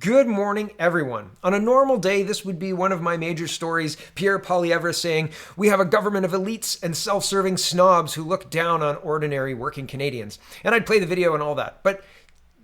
Good morning, everyone. On a normal day, this would be one of my major stories. Pierre saying, "We have a government of elites and self-serving snobs who look down on ordinary working Canadians." And I'd play the video and all that. But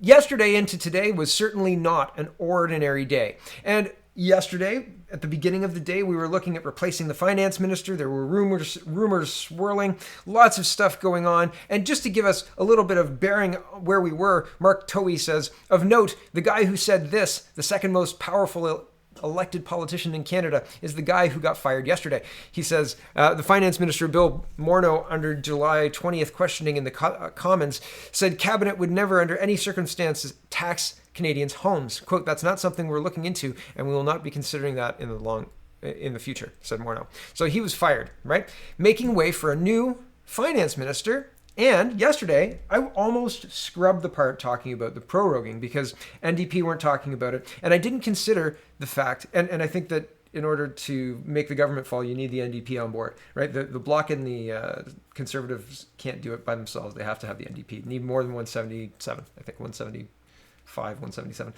yesterday into today was certainly not an ordinary day. And yesterday, at the beginning of the day, we were looking at replacing the finance minister. There were rumors swirling, lots of stuff going on. And just to give us a little bit of bearing where we were, Mark Towey says, of note, the guy who said this, the second most powerful elected politician in Canada, is the guy who got fired yesterday. He says, the finance minister, Bill Morneau, under July 20th questioning in the Commons, said cabinet would never under any circumstances tax Canadians' homes. Quote, "That's not something we're looking into, and we will not be considering that in the future," said Morneau. So he was fired, right? Making way for a new finance minister. And yesterday, I almost scrubbed the part talking about the proroguing because NDP weren't talking about it. And I didn't consider the fact, and I think that in order to make the government fall, you need the NDP on board, right? The Bloc and the Conservatives can't do it by themselves. They have to have the NDP. They need more than 177, I think 175, 177.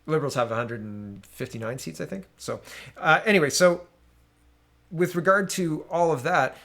Liberals have 159 seats, I think. So anyway, so with regard to all of that,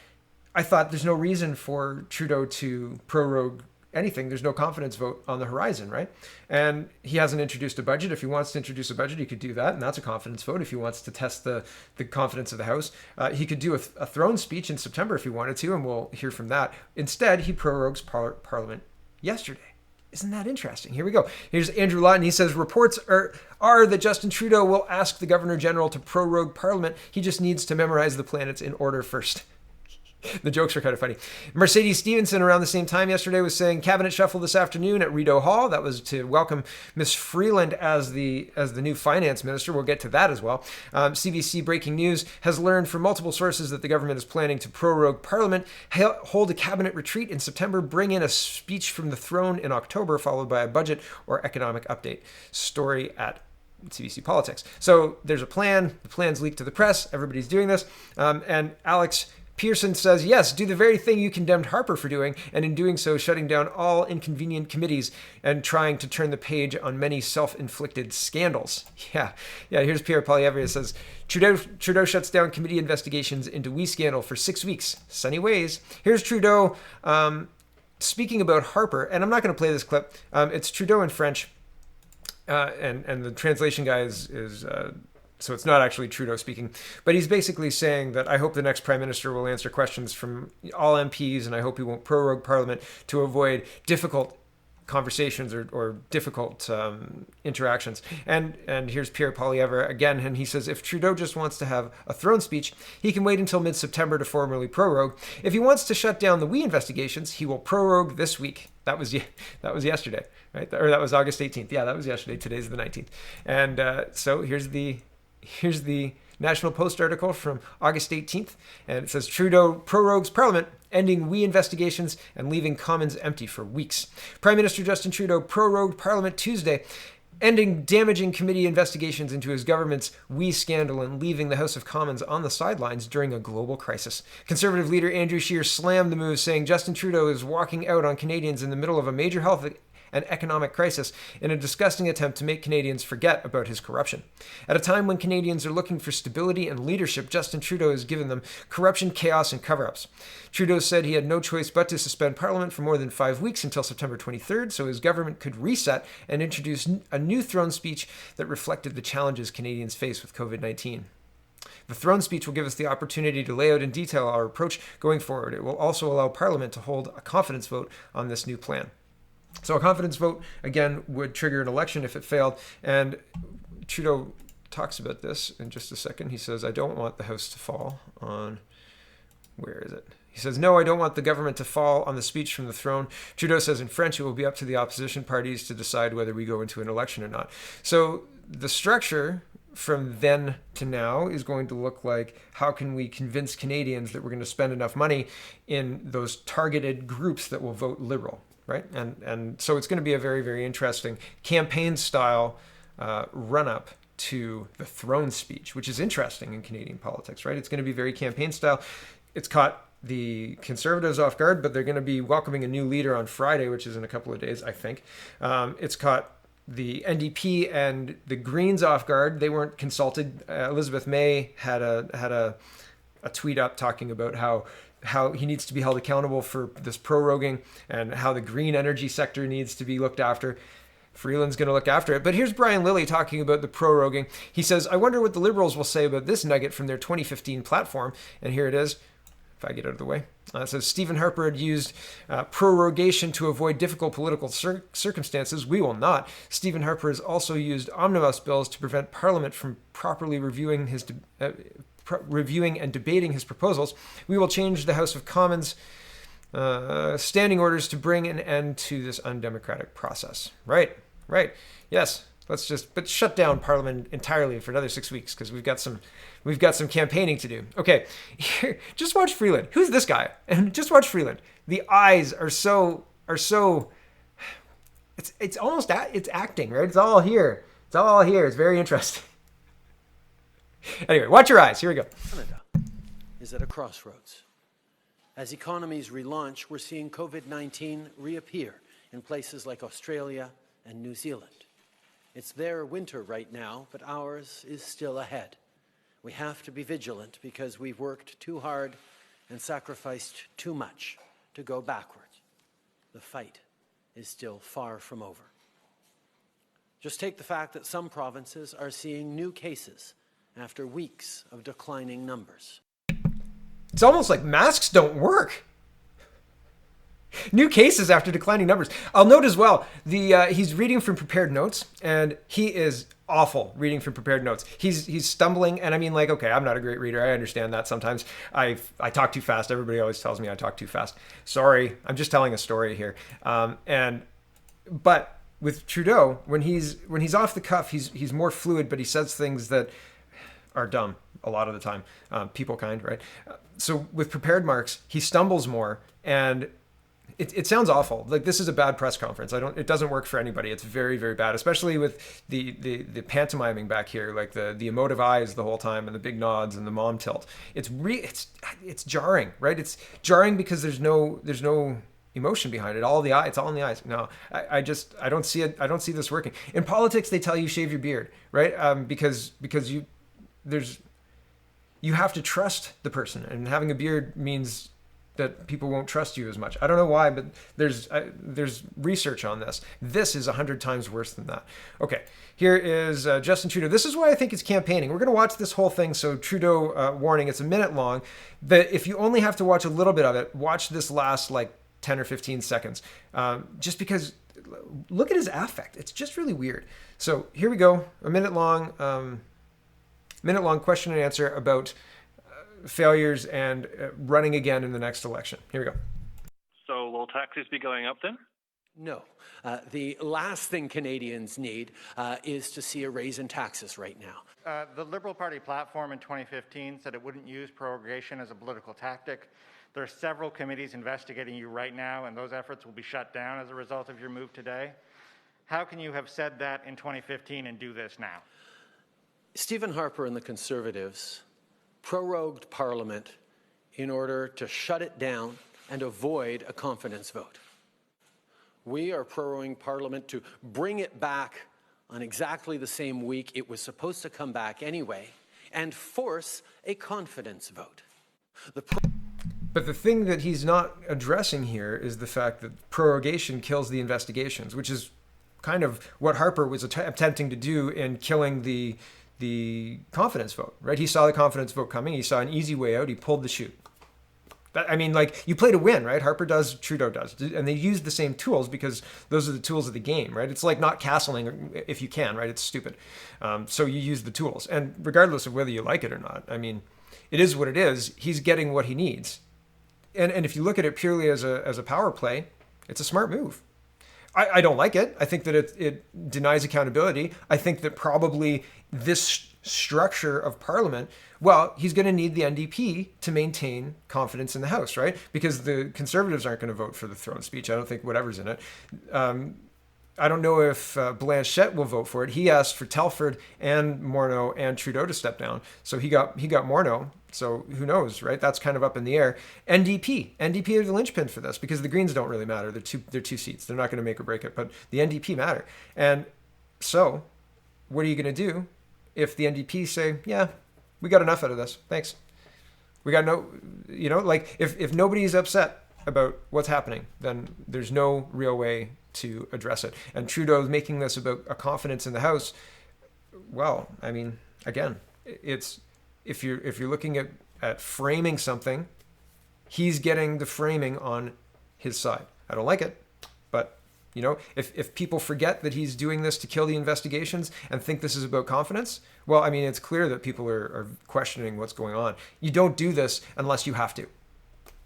I thought there's no reason for Trudeau to prorogue anything. There's no confidence vote on the horizon, right? And he hasn't introduced a budget. If he wants to introduce a budget, he could do that, and that's a confidence vote. If he wants to test the confidence of the House, he could do a throne speech in September if he wanted to, and we'll hear from that. Instead, he prorogues Parliament yesterday. Isn't that interesting? Here we go. Here's Andrew Lawton. He says, reports are that Justin Trudeau will ask the Governor General to prorogue Parliament. He just needs to memorize the planets in order first. The jokes are kind of funny. Mercedes Stevenson around the same time yesterday was saying cabinet shuffle this afternoon at Rideau Hall. That was to welcome Miss Freeland as the new finance minister. We'll get to that as well. CBC breaking news has learned from multiple sources that the government is planning to prorogue Parliament, hold a cabinet retreat in September, bring in a speech from the throne in October, followed by a budget or economic update. Story at CBC Politics. So there's a plan. The plan's leaked to the press. Everybody's doing this. And Alex Pearson says, yes, do the very thing you condemned Harper for doing, and in doing so, shutting down all inconvenient committees and trying to turn the page on many self-inflicted scandals. Yeah. Here's Pierre Poilievre says, Trudeau shuts down committee investigations into We scandal for 6 weeks. Sunny ways. Here's Trudeau speaking about Harper, and I'm not going to play this clip. It's Trudeau in French, and the translation guy is so it's not actually Trudeau speaking, but he's basically saying that I hope the next prime minister will answer questions from all MPs, and I hope he won't prorogue Parliament to avoid difficult conversations or difficult interactions. And here's Pierre Poilievre again, and he says, if Trudeau just wants to have a throne speech, he can wait until mid-September to formally prorogue. If he wants to shut down the We investigations, he will prorogue this week. That was yesterday, right? Or that was August 18th. Yeah, that was yesterday. Today's the 19th. And so here's the National Post article from August 18th, and it says Trudeau prorogues Parliament, ending We investigations and leaving Commons empty for weeks. Prime Minister Justin Trudeau prorogued Parliament Tuesday, ending damaging committee investigations into his government's We scandal and leaving the House of Commons on the sidelines during a global crisis. Conservative leader Andrew Scheer slammed the move, saying Justin Trudeau is walking out on Canadians in the middle of a major health and economic crisis in a disgusting attempt to make Canadians forget about his corruption. At a time when Canadians are looking for stability and leadership, Justin Trudeau has given them corruption, chaos, and cover-ups. Trudeau said he had no choice but to suspend Parliament for more than 5 weeks until September 23rd, so his government could reset and introduce a new throne speech that reflected the challenges Canadians face with COVID-19. The throne speech will give us the opportunity to lay out in detail our approach going forward. It will also allow Parliament to hold a confidence vote on this new plan. So a confidence vote, again, would trigger an election if it failed. And Trudeau talks about this in just a second. He says, I don't want the House to fall on... Where is it? He says, no, I don't want the government to fall on the speech from the throne. Trudeau says in French, it will be up to the opposition parties to decide whether we go into an election or not. So the structure from then to now is going to look like, how can we convince Canadians that we're going to spend enough money in those targeted groups that will vote Liberal? Right. And so it's going to be a very, very interesting campaign style run up to the throne speech, which is interesting in Canadian politics. Right. It's going to be very campaign style. It's caught the Conservatives off guard, but they're going to be welcoming a new leader on Friday, which is in a couple of days, I think. It's caught the NDP and the Greens off guard. They weren't consulted. Elizabeth May had a tweet up talking about how he needs to be held accountable for this proroguing and how the green energy sector needs to be looked after. Freeland's going to look after it. But here's Brian Lilly talking about the proroguing. He says, I wonder what the Liberals will say about this nugget from their 2015 platform. And here it is. If I get out of the way. It says, Stephen Harper had used prorogation to avoid difficult political circumstances. We will not. Stephen Harper has also used omnibus bills to prevent Parliament from properly reviewing and debating his proposals. We will change the House of Commons standing orders to bring an end to this undemocratic process. Right. Yes. But shut down Parliament entirely for another 6 weeks because we've got some campaigning to do. Okay, here, just watch Freeland. Who's this guy? And just watch Freeland. The eyes are so. It's almost it's acting, right? It's all here. It's very interesting. Anyway, watch your eyes. Here we go. Canada is at a crossroads. As economies relaunch, we're seeing COVID-19 reappear in places like Australia and New Zealand. It's their winter right now, but ours is still ahead. We have to be vigilant because we've worked too hard and sacrificed too much to go backwards. The fight is still far from over. Just take the fact that some provinces are seeing new cases after weeks of declining numbers. It's almost like masks don't work. New cases after declining numbers. I'll note as well, he's reading from prepared notes, and he is awful reading from prepared notes. He's stumbling, and I mean, like, okay, I'm not a great reader. I understand that sometimes. I talk too fast. Everybody always tells me I talk too fast. Sorry, I'm just telling a story here. But with Trudeau, when he's off the cuff, he's more fluid, but he says things that are dumb a lot of the time. People kind, right? So with prepared marks, he stumbles more, and it sounds awful. Like, this is a bad press conference. It doesn't work for anybody. It's very, very bad, especially with the pantomiming back here, like the emotive eyes the whole time and the big nods and the mom tilt. It's jarring, right? It's jarring because there's no emotion behind it. It's all in the eyes. No, I don't see it. I don't see this working. In politics, they tell you shave your beard, right? Because you have to trust the person, and having a beard means that people won't trust you as much. I don't know why, but there's research on this. This is 100 times worse than that. Okay, here is Justin Trudeau. This is why I think it's campaigning. We're going to watch this whole thing. So Trudeau warning, it's a minute long. If you only have to watch a little bit of it, watch this last like 10 or 15 seconds. Just because, look at his affect. It's just really weird. So here we go, a minute long question and answer about failures and running again in the next election. Here we go. So will taxes be going up then? No. The last thing Canadians need is to see a raise in taxes right now. The Liberal Party platform in 2015 said it wouldn't use prorogation as a political tactic. There are several committees investigating you right now, and those efforts will be shut down as a result of your move today. How can you have said that in 2015 and do this now? Stephen Harper and the Conservatives prorogued Parliament in order to shut it down and avoid a confidence vote. We are proroguing Parliament to bring it back on exactly the same week it was supposed to come back anyway and force a confidence vote. But the thing that he's not addressing here is the fact that prorogation kills the investigations, which is kind of what Harper was attempting to do in killing the confidence vote, right? He saw the confidence vote coming. He saw an easy way out. He pulled the chute. I mean, like, you play to win, right? Harper does, Trudeau does. And they use the same tools because those are the tools of the game, right? It's like not castling if you can, right? It's stupid. So you use the tools. And regardless of whether you like it or not, I mean, it is what it is. He's getting what he needs. And if you look at it purely as a power play, it's a smart move. I don't like it. I think that it denies accountability. I think that probably this structure of Parliament, well, he's going to need the NDP to maintain confidence in the House, right? Because the Conservatives aren't going to vote for the throne speech. I don't think whatever's in it. I don't know if Blanchet will vote for it. He asked for Telford and Morneau and Trudeau to step down. So he got Morneau. So who knows, right? That's kind of up in the air. NDP are the linchpin for this because the Greens don't really matter. They're two seats. They're not going to make or break it, but the NDP matter. And So what are you going to do if the NDP say, yeah, we got enough out of this. Thanks. We got no, like if nobody's upset about what's happening, then there's no real way to address it. And Trudeau's making this about a confidence in the House. Well, I mean, again, it's if you're looking at framing something, he's getting the framing on his side. I don't like it, but if people forget that he's doing this to kill the investigations and think this is about confidence, well, I mean, it's clear that people are questioning what's going on. You don't do this unless you have to,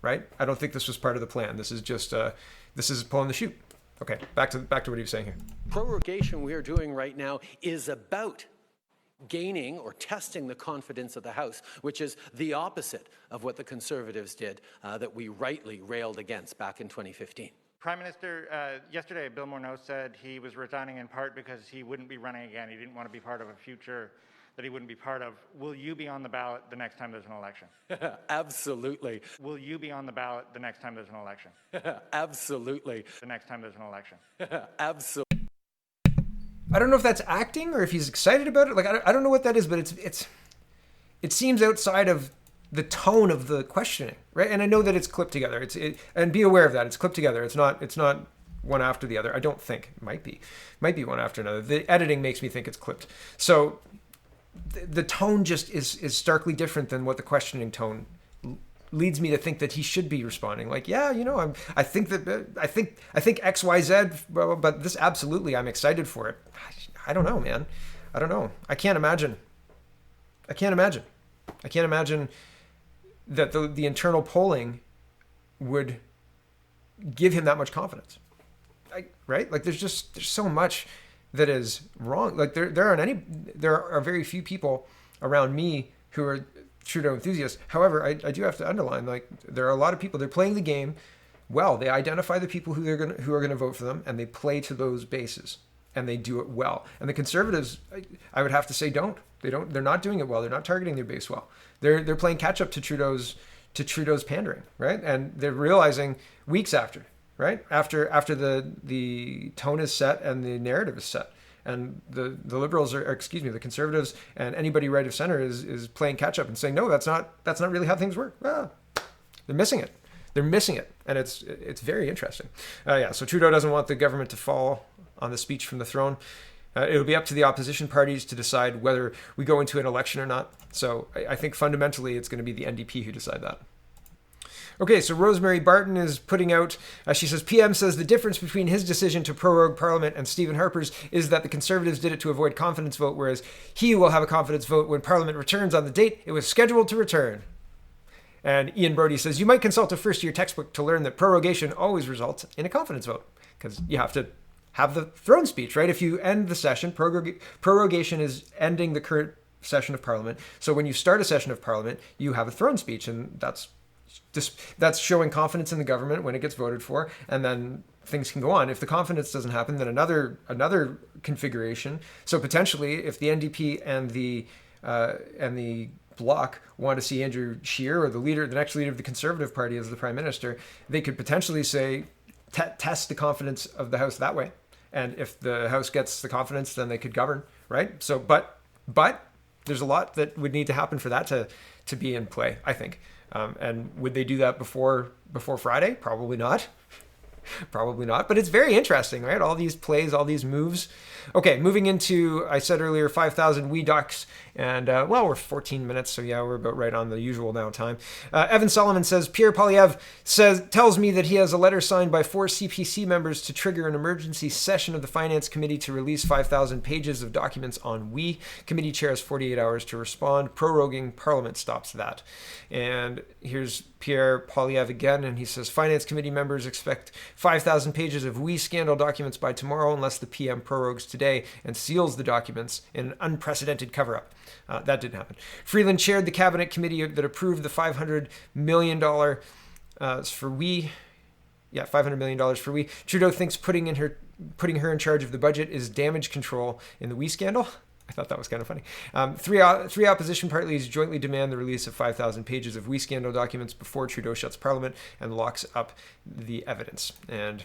right? I don't think this was part of the plan. This is just this is pulling the chute. Okay, back to what he was saying here. Prorogation we are doing right now is about gaining or testing the confidence of the House, which is the opposite of what the Conservatives did that we rightly railed against back in 2015. Prime Minister, yesterday Bill Morneau said he was resigning in part because he wouldn't be running again. He didn't want to be part of a future that he wouldn't be part of. Will you be on the ballot the next time there's an election? Absolutely. Will you be on the ballot the next time there's an election? Absolutely. The next time there's an election? Absolutely. I don't know if that's acting or if he's excited about it. Like, I don't know what that is, but it seems outside of the tone of the questioning, right? And I know that it's clipped together. And be aware of that. It's clipped together. It's not one after the other. I don't think. It might be one after another. The editing makes me think it's clipped. So the tone just is starkly different than what the questioning tone leads me to think that he should be responding. Like, yeah, I think X, Y, Z, but this absolutely, I'm excited for it. I don't know, man. I don't know. I can't imagine that the internal polling would give him that much confidence, right? Like there's so much that is wrong. Like there are very few people around me who are Trudeau enthusiasts. However, I do have to underline, like there are a lot of people, they're playing the game well. They identify the people who are going to vote for them, and they play to those bases, and they do it well. And the Conservatives, I would have to say, they're not doing it well. They're not targeting their base well. They're playing catch up to Trudeau's pandering, right? And they're realizing weeks after, right? After the tone is set and the narrative is set. And the Liberals the Conservatives and anybody right of center is playing catch up and saying, no, that's not really how things work. They're missing it. And it's very interesting. So Trudeau doesn't want the government to fall on the speech from the throne. It'll be up to the opposition parties to decide whether we go into an election or not. So I think fundamentally it's going to be the NDP who decide that. Okay, so Rosemary Barton is putting out, she says, PM says the difference between his decision to prorogue Parliament and Stephen Harper's is that the Conservatives did it to avoid confidence vote, whereas he will have a confidence vote when Parliament returns on the date it was scheduled to return. And Ian Brody says, you might consult a first-year textbook to learn that prorogation always results in a confidence vote, because you have to have the throne speech, right? If you end the session, prorogation is ending the current session of Parliament. So when you start a session of Parliament, you have a throne speech, and that's showing confidence in the government when it gets voted for, and then things can go on. If the confidence doesn't happen, then another configuration. So potentially, if the NDP and the Bloc want to see Andrew Scheer or the next leader of the Conservative Party as the Prime Minister, they could potentially say test the confidence of the House that way. And if the House gets the confidence, then they could govern, right? So, but there's a lot that would need to happen for that to be in play, I think. And would they do that before Friday? Probably not. Probably not. But it's very interesting, right? All these plays, all these moves. Okay, moving into, I said earlier, 5,000 wee ducks. And, we're 14 minutes, so yeah, we're about right on the usual now time. Evan Solomon says, Pierre Poilievre tells me that he has a letter signed by 4 CPC members to trigger an emergency session of the Finance Committee to release 5,000 pages of documents on we. Committee chair has 48 hours to respond. Proroguing Parliament stops that. And here's Pierre Poilievre again, and he says, Finance Committee members expect 5,000 pages of we scandal documents by tomorrow unless the PM prorogues today and seals the documents in an unprecedented cover-up. That didn't happen. Freeland chaired the cabinet committee that approved the $500 million for we. Yeah, $500 million for we. Trudeau thinks putting her in charge of the budget is damage control in the we scandal. I thought that was kind of funny. Three opposition parties jointly demand the release of 5,000 pages of we scandal documents before Trudeau shuts Parliament and locks up the evidence. And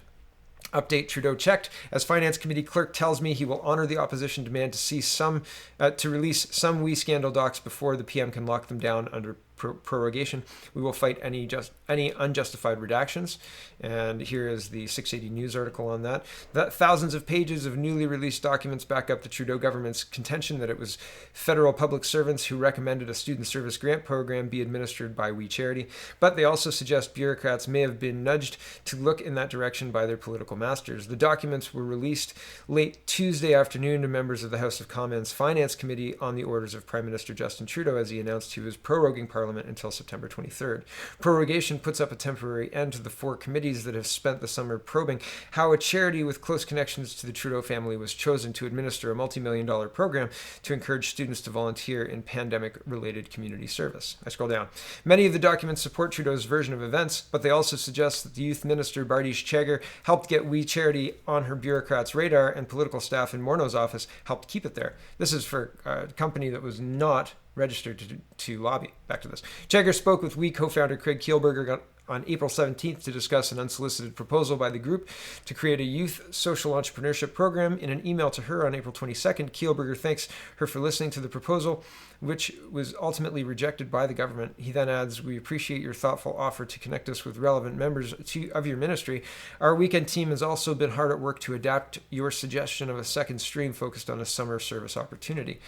Update: Trudeau checked. As Finance Committee clerk tells me he will honor the opposition demand to release some WE scandal docs before the PM can lock them down under prorogation. We will fight any unjustified redactions. And here is the 680 News article on that. Thousands of pages of newly released documents back up the Trudeau government's contention that it was federal public servants who recommended a student service grant program be administered by We Charity. But they also suggest bureaucrats may have been nudged to look in that direction by their political masters. The documents were released late Tuesday afternoon to members of the House of Commons Finance Committee on the orders of Prime Minister Justin Trudeau as he announced he was proroguing Parliament until September 23rd. Prorogation puts up a temporary end to the 4 committees that have spent the summer probing how a charity with close connections to the Trudeau family was chosen to administer a multi-million-dollar program to encourage students to volunteer in pandemic-related community service. I scroll down. Many of the documents support Trudeau's version of events, but they also suggest that the youth minister Bardish Chagger helped get We Charity on her bureaucrats' radar, and political staff in Morneau's office helped keep it there. This is for a company that was not registered to lobby. Back to this. Chagger spoke with We co-founder Craig Kielburger on April 17th to discuss an unsolicited proposal by the group to create a youth social entrepreneurship program. In an email to her on April 22nd, Kielburger thanks her for listening to the proposal, which was ultimately rejected by the government. He then adds, "We appreciate your thoughtful offer to connect us with relevant members of your ministry. Our weekend team has also been hard at work to adapt your suggestion of a second stream focused on a summer service opportunity."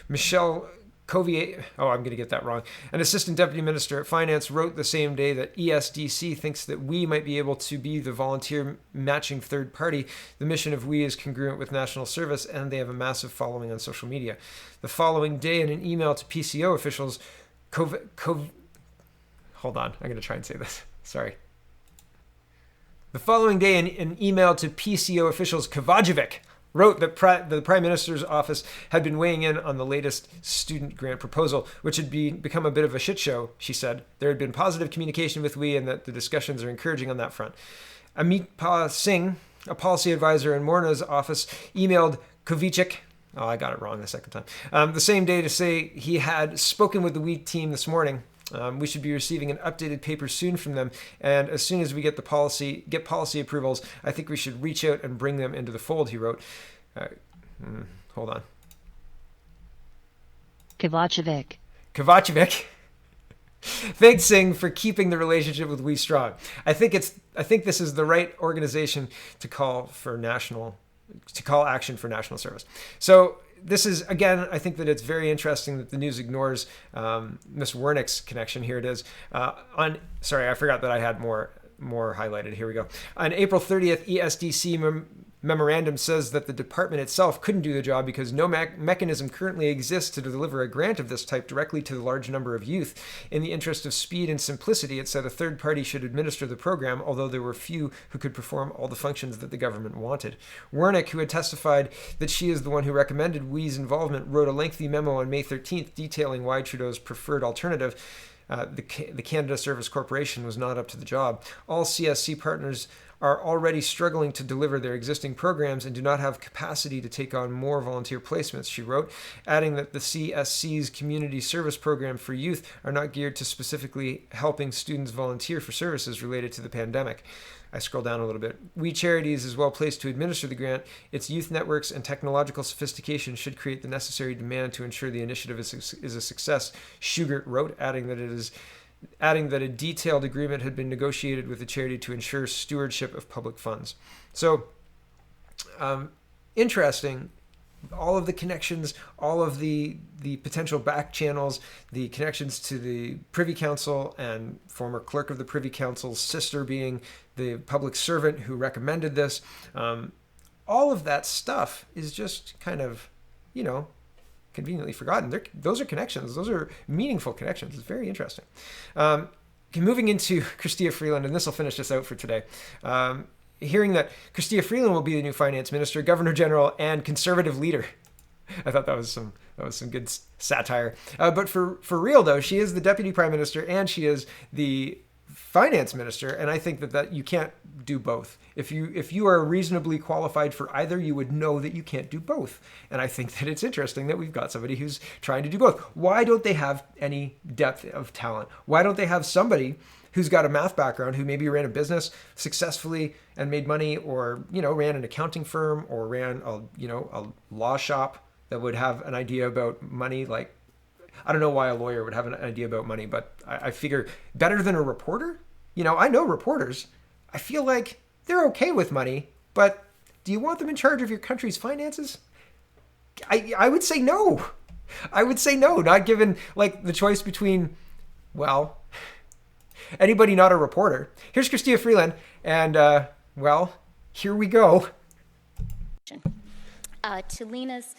Michelle Covier, I'm going to get that wrong, an assistant deputy minister at finance, wrote the same day that ESDC thinks that We might be able to be the volunteer matching third party. The mission of We is congruent with national service, and they have a massive following on social media. The following day, in an email to PCO officials, hold on, I'm going to try and say this. Sorry. The following day, in an email to PCO officials, Kovacevic wrote that the Prime Minister's office had been weighing in on the latest student grant proposal, which had become a bit of a shit show, she said. There had been positive communication with We and that the discussions are encouraging on that front. Amit Singh, a policy advisor in Morneau's office, emailed Kovacevic, I got it wrong the second time, the same day to say he had spoken with the We team this morning. We should be receiving an updated paper soon from them, and as soon as we get policy approvals, I think we should reach out and bring them into the fold, he wrote. Hold on. Kovacevic. Thanks, Singh, for keeping the relationship with We strong. I think this is the right organization to call action for national service. So this is, again, I think that it's very interesting that the news ignores Miss Wernick's connection. Here it is. Sorry, I forgot that I had more highlighted. Here we go. On April 30th, ESDC memorandum says that the department itself couldn't do the job because no mechanism currently exists to deliver a grant of this type directly to the large number of youth. In the interest of speed and simplicity, it said a third party should administer the program, although there were few who could perform all the functions that the government wanted. Wernick, who had testified that she is the one who recommended We's involvement, wrote a lengthy memo on May 13th detailing why Trudeau's preferred alternative, the Canada Service Corporation, was not up to the job. All CSC partners are already struggling to deliver their existing programs and do not have capacity to take on more volunteer placements, she wrote, adding that the CSC's community service program for youth are not geared to specifically helping students volunteer for services related to the pandemic. I scroll down a little bit. We Charities is well placed to administer the grant. Its youth networks and technological sophistication should create the necessary demand to ensure the initiative is a success, Schugert wrote, adding that a detailed agreement had been negotiated with the charity to ensure stewardship of public funds. So, interesting. All of the connections, all of the potential back channels, the connections to the Privy Council and former clerk of the Privy Council's sister being the public servant who recommended this. All of that stuff is just kind of, conveniently forgotten. Those are connections. Those are meaningful connections. It's very interesting. Moving into Chrystia Freeland, and this will finish us out for today. Hearing that Chrystia Freeland will be the new finance minister, governor general, and conservative leader. I thought that was some good satire. But for real though, she is the deputy prime minister and she is the finance minister, and I think that you can't do both. If you are reasonably qualified for either, you would know that you can't do both. And I think that it's interesting that we've got somebody who's trying to do both. Why don't they have any depth of talent? Why don't they have somebody who's got a math background, who maybe ran a business successfully and made money, or, ran an accounting firm, or ran a law shop that would have an idea about money. Like, I don't know why a lawyer would have an idea about money, but I figure better than a reporter. I know reporters. I feel like they're okay with money, but do you want them in charge of your country's finances? I would say no. I would say no, not given like the choice between, well, anybody not a reporter. Here's Christia Freeland, and here we go. To Lena's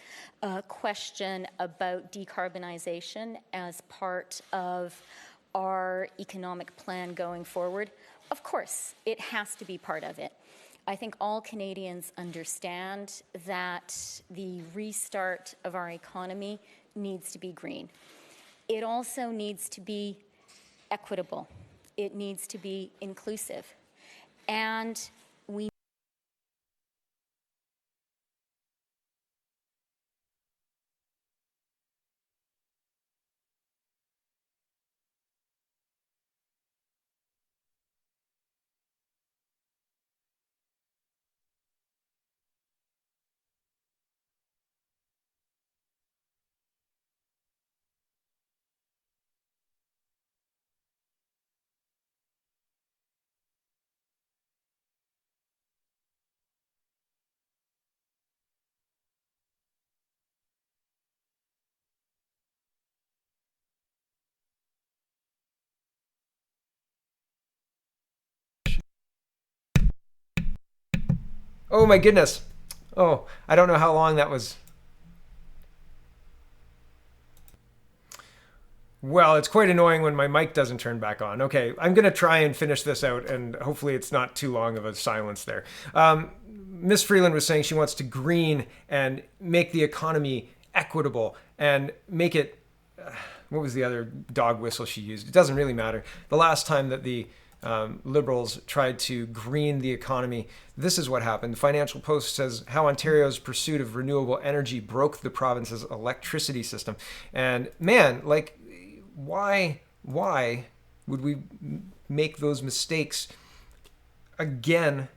question about decarbonization as part of our economic plan going forward, of course, it has to be part of it. I think all Canadians understand that the restart of our economy needs to be green. It also needs to be equitable. It needs to be inclusive. And we Oh my goodness. Oh, I don't know how long that was. Well, it's quite annoying when my mic doesn't turn back on. Okay, I'm going to try and finish this out, and hopefully it's not too long of a silence there. Miss Freeland was saying she wants to green and make the economy equitable and make it... what was the other dog whistle she used? It doesn't really matter. The last time that the Liberals tried to green the economy, this is what happened. The Financial Post says how Ontario's pursuit of renewable energy broke the province's electricity system. And man, like, why would we make those mistakes again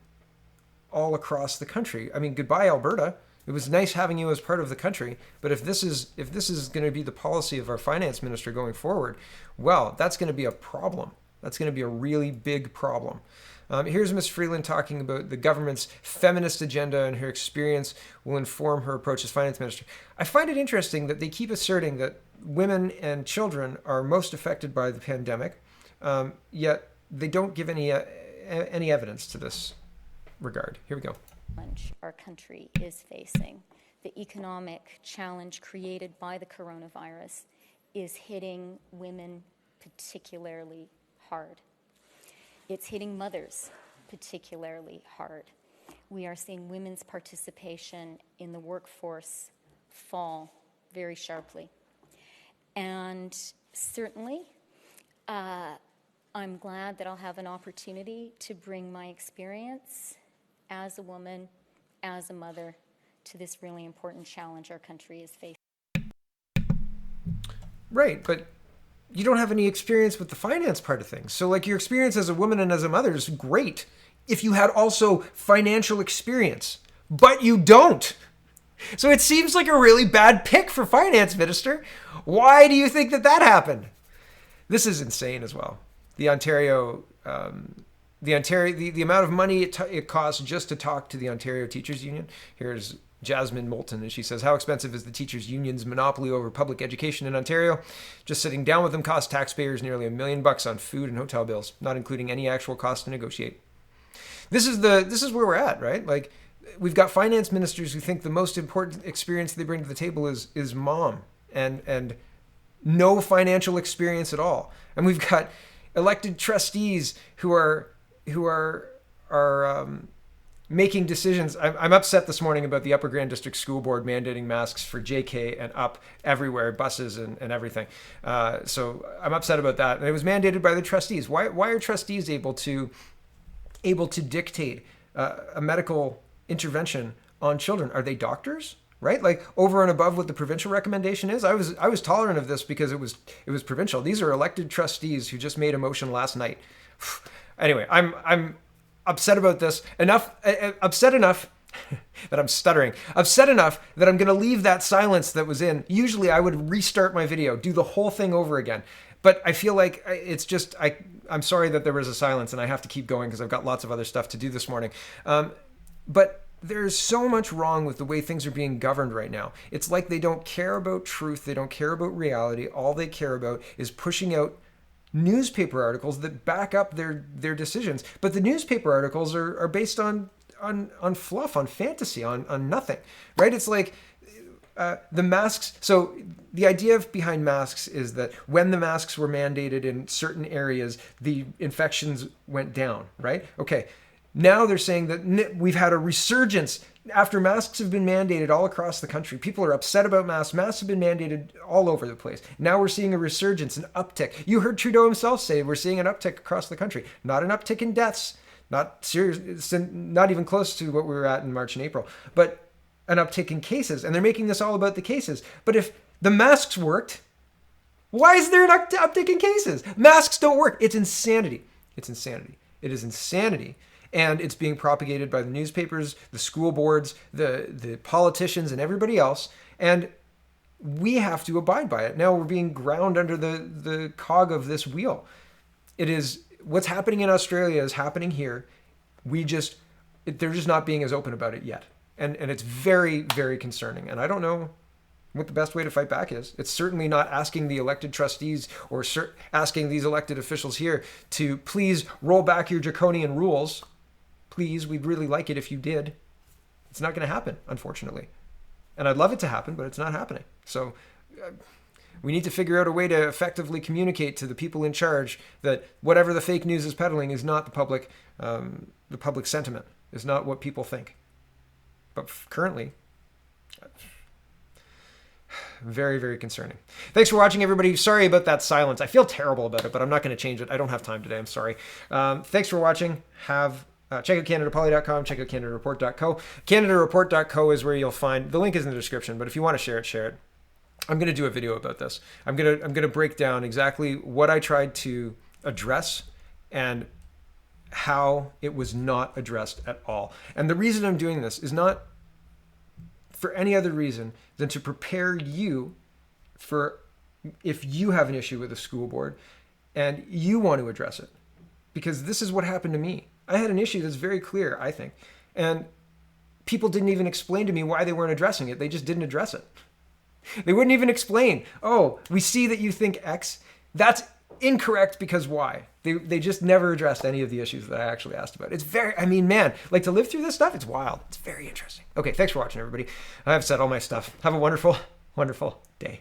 all across the country? I mean, goodbye, Alberta. It was nice having you as part of the country, but if this is going to be the policy of our finance minister going forward, well, that's going to be a problem. That's going to be a really big problem. Here's Ms. Freeland talking about the government's feminist agenda, and her experience will inform her approach as finance minister. I find it interesting that they keep asserting that women and children are most affected by the pandemic, yet they don't give any evidence to this regard. Here we go. Our country is facing, the economic challenge created by the coronavirus, is hitting women particularly hard. It's hitting mothers particularly hard. We are seeing women's participation in the workforce fall very sharply. And certainly, I'm glad that I'll have an opportunity to bring my experience as a woman, as a mother, to this really important challenge our country is facing. Right, but you don't have any experience with the finance part of things. So like your experience as a woman and as a mother is great if you had also financial experience, but you don't. So it seems like a really bad pick for finance minister. Why do you think that happened? This is insane as well. The amount of money it costs just to talk to the Ontario Teachers Union. Here's Jasmine Moulton, and she says, how expensive is the teachers union's monopoly over public education in Ontario? Just sitting down with them costs taxpayers nearly $1 million on food and hotel bills, not including any actual cost to negotiate. This is where we're at, right? Like, we've got finance ministers who think the most important experience they bring to the table is mom and no financial experience at all. And we've got elected trustees who are making decisions. I'm upset this morning about the Upper Grand District School Board mandating masks for JK and up everywhere, buses and everything. So I'm upset about that. And it was mandated by the trustees. Why are trustees able to dictate a medical intervention on children? Are they doctors? right? Like over and above what the provincial recommendation is. I was tolerant of this because it was provincial. These are elected trustees who just made a motion last night. Anyway, I'm upset about this upset enough that I'm stuttering. Upset enough that I'm going to leave that silence that was in. Usually I would restart my video, do the whole thing over again. But I feel like it's just, I'm sorry that there was a silence and I have to keep going because I've got lots of other stuff to do this morning. But there's so much wrong with the way things are being governed right now. It's like they don't care about truth. They don't care about reality. All they care about is pushing out newspaper articles that back up their decisions. But the newspaper articles are based on fluff, on fantasy, on nothing, right? It's like the masks. So the idea behind masks is that when the masks were mandated in certain areas, the infections went down, right? Okay. Now they're saying that we've had a resurgence after masks have been mandated all across the country. People are upset about masks. Masks have been mandated all over the place. Now we're seeing a resurgence, an uptick. You heard Trudeau himself say we're seeing an uptick across the country. Not an uptick in deaths, not serious, not even close to what we were at in March and April, but an uptick in cases. And they're making this all about the cases. But if the masks worked, why is there an uptick in cases? Masks don't work. It's insanity. It's insanity. It is insanity. And it's being propagated by the newspapers, the school boards, the politicians, and everybody else. And we have to abide by it. Now we're being ground under the cog of this wheel. It is what's happening in Australia is happening here. They're just not being as open about it yet. And it's very, very concerning. And I don't know what the best way to fight back is. It's certainly not asking the elected trustees or asking these elected officials here to please roll back your draconian rules. Please, we'd really like it if you did. It's not going to happen, unfortunately. And I'd love it to happen, but it's not happening. So we need to figure out a way to effectively communicate to the people in charge that whatever the fake news is peddling is not the public sentiment, is not what people think. But currently, very, very concerning. Thanks for watching, everybody. Sorry about that silence. I feel terrible about it, but I'm not going to change it. I don't have time today. I'm sorry. Thanks for watching. Check out CanadaPoly.com. Check out CanadaReport.co. CanadaReport.co is where you'll find, the link is in the description, but if you want to share it, share it. I'm going to do a video about this. I'm going to break down exactly what I tried to address and how it was not addressed at all. And the reason I'm doing this is not for any other reason than to prepare you for if you have an issue with a school board and you want to address it. Because this is what happened to me. I had an issue that's very clear, I think. And people didn't even explain to me why they weren't addressing it. They just didn't address it. They wouldn't even explain, oh, we see that you think X. That's incorrect because Y. They just never addressed any of the issues that I actually asked about. It's very, I mean, man, like to live through this stuff, it's wild. It's very interesting. Okay, thanks for watching, everybody. I've said all my stuff. Have a wonderful, wonderful day.